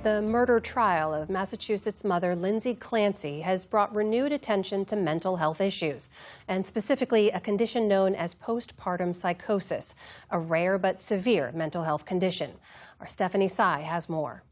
The murder trial of Massachusetts mother Lindsay Clancy has brought renewed attention to mental health issues, and specifically a condition known as postpartum psychosis, a rare but severe mental health condition. Our Stephanie Sy has more.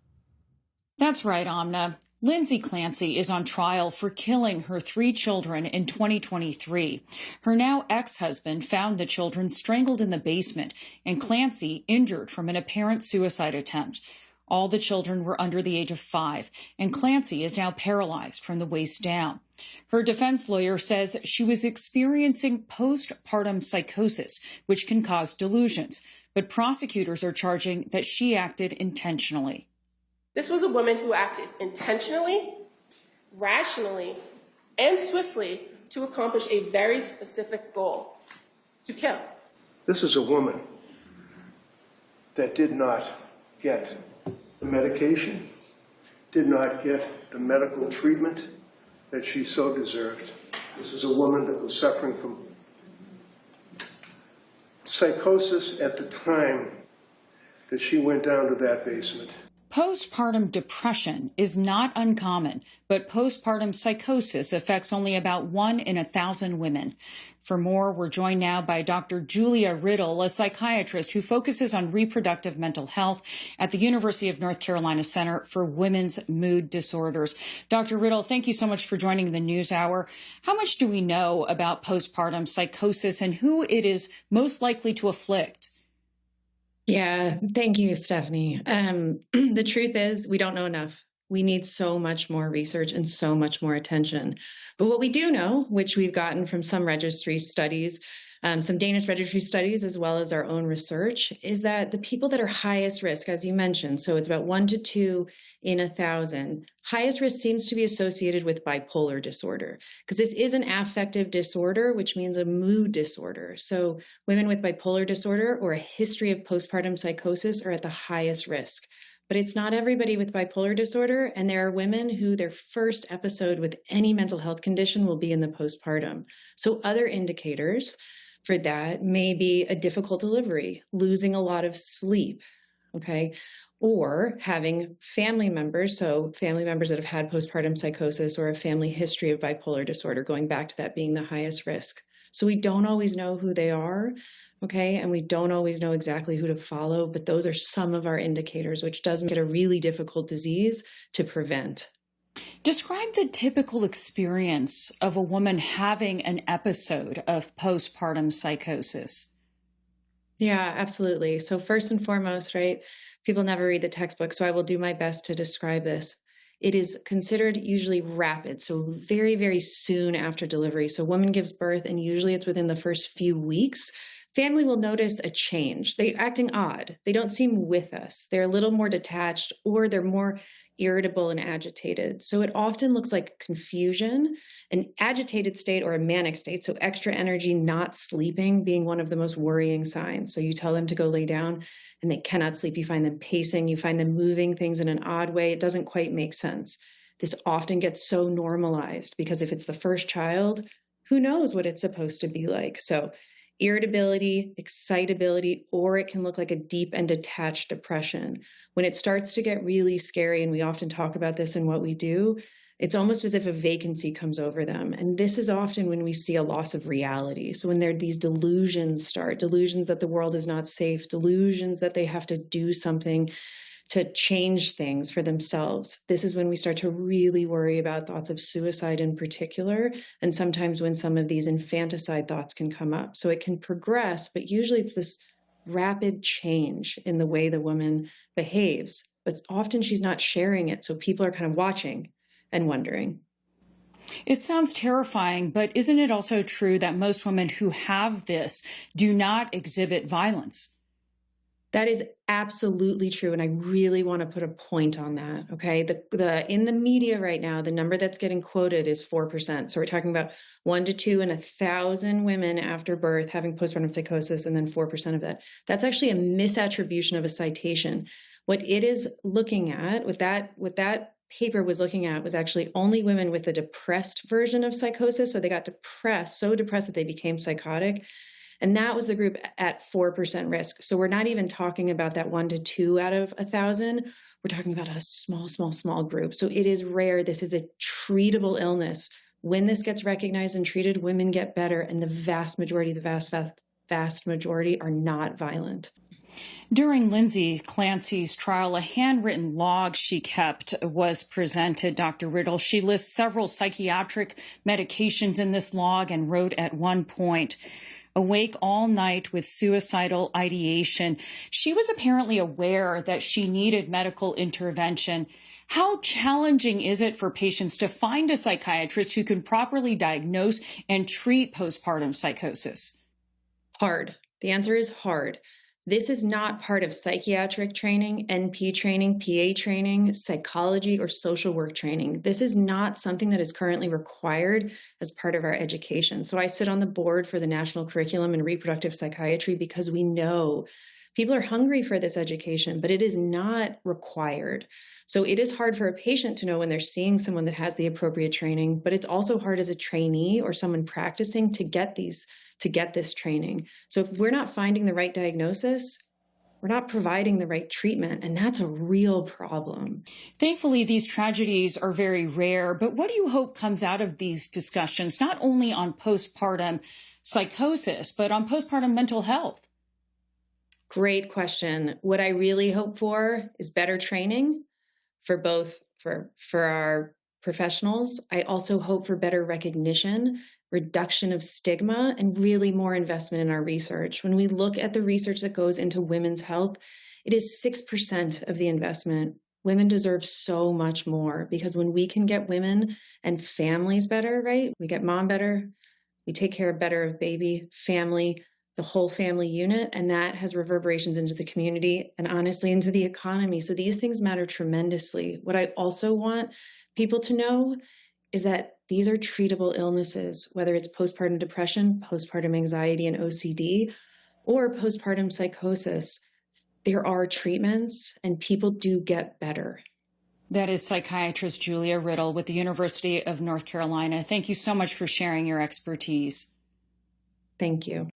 That's right, Amna. Lindsay Clancy is on trial for killing her 3 children in 2023. Her now ex-husband found the children strangled in the basement and Clancy injured from an apparent suicide attempt. All the children were under the age of 5, and Clancy is now paralyzed from the waist down. Her defense lawyer says she was experiencing postpartum psychosis, which can cause delusions, but prosecutors are charging that she acted intentionally. This was a woman who acted intentionally, rationally, and swiftly to accomplish a very specific goal: to kill. This is a woman that did not get the medication, did not get the medical treatment that she so deserved. This is a woman that was suffering from psychosis at the time that she went down to that basement. Postpartum depression is not uncommon, but postpartum psychosis affects only about 1 in 1,000 women. For more, we're joined now by Dr. Julia Riddle, a psychiatrist who focuses on reproductive mental health at the University of North Carolina Center for Women's Mood Disorders. Dr. Riddle, thank you so much for joining the News Hour. How much do we know about postpartum psychosis and who it is most likely to afflict? Yeah, thank you, Stephanie. The truth is, we don't know enough. We need so much more research and so much more attention. But what we do know, which we've gotten from some registry studies, some Danish registry studies, as well as our own research, is that the people that are highest risk, as you mentioned, so it's about 1 to 2 in 1,000, highest risk seems to be associated with bipolar disorder, because this is an affective disorder, which means a mood disorder. So women with bipolar disorder or a history of postpartum psychosis are at the highest risk. But it's not everybody with bipolar disorder, and there are women who their first episode with any mental health condition will be in the postpartum. So other indicators for that may be a difficult delivery, losing a lot of sleep, okay, or having family members, so family members that have had postpartum psychosis or a family history of bipolar disorder, going back to that being the highest risk. So we don't always know who they are, okay, and we don't always know exactly who to follow, but those are some of our indicators, which does make it a really difficult disease to prevent. Describe the typical experience of a woman having an episode of postpartum psychosis. Yeah, absolutely. So first and foremost, right, people never read the textbook, so I will do my best to describe this. It is considered usually rapid, so very, very soon after delivery. So a woman gives birth, and usually it's within the first few weeks. Family will notice a change. They're acting odd. They don't seem with us. They're a little more detached, or they're more irritable and agitated. So it often looks like confusion, an agitated state, or a manic state. So extra energy, not sleeping, being one of the most worrying signs. So you tell them to go lay down and they cannot sleep. You find them pacing. You find them moving things in an odd way. It doesn't quite make sense. This often gets so normalized because if it's the first child, who knows what it's supposed to be like? So irritability, excitability, or it can look like a deep and detached depression. When it starts to get really scary, and we often talk about this in what we do, it's almost as if a vacancy comes over them. And this is often when we see a loss of reality. So when these delusions start, delusions that the world is not safe, delusions that they have to do something to change things for themselves. This is when we start to really worry about thoughts of suicide in particular, and sometimes when some of these infanticide thoughts can come up. So it can progress, but usually it's this rapid change in the way the woman behaves, but often she's not sharing it. So people are kind of watching and wondering. It sounds terrifying, but isn't it also true that most women who have this do not exhibit violence? That is absolutely true. And I really want to put a point on that. Okay. In the media right now, the number that's getting quoted is 4%. So we're talking about 1 to 2 in 1,000 women after birth having postpartum psychosis, and then 4% of that. That's actually a misattribution of a citation. What it is looking at, what that paper was looking at, was actually only women with a depressed version of psychosis. So they got depressed, so depressed that they became psychotic. And that was the group at 4% risk. So we're not even talking about that 1 to 2 out of 1,000. we're talking about a small group. So it is rare. This is a treatable illness. When this gets recognized and treated, women get better, and the vast majority are not violent. During Lindsay Clancy's trial, a handwritten log she kept was presented, Dr. Riddle. She lists several psychiatric medications in this log and wrote at one point, awake all night with suicidal ideation. She was apparently aware that she needed medical intervention. How challenging is it for patients to find a psychiatrist who can properly diagnose and treat postpartum psychosis? Hard. The answer is hard. This is not part of psychiatric training, NP training, PA training, psychology, or social work training. This is not something that is currently required as part of our education. So I sit on the board for the National Curriculum in Reproductive Psychiatry because we know people are hungry for this education, but it is not required. So it is hard for a patient to know when they're seeing someone that has the appropriate training, but it's also hard as a trainee or someone practicing to get this training. So if we're not finding the right diagnosis, we're not providing the right treatment, and that's a real problem. Thankfully, these tragedies are very rare, but what do you hope comes out of these discussions, not only on postpartum psychosis, but on postpartum mental health? Great question. What I really hope for is better training for our professionals. I also hope for better recognition, reduction of stigma, and really more investment in our research. When we look at the research that goes into women's health, it is 6% of the investment. Women deserve so much more, because when we can get women and families better, right? We get mom better, we take care better of baby, family, the whole family unit, and that has reverberations into the community and honestly into the economy. So these things matter tremendously. What I also want people to know is that these are treatable illnesses, whether it's postpartum depression, postpartum anxiety and OCD, or postpartum psychosis. There are treatments and people do get better. That is psychiatrist Julia Riddle with the University of North Carolina. Thank you so much for sharing your expertise. Thank you.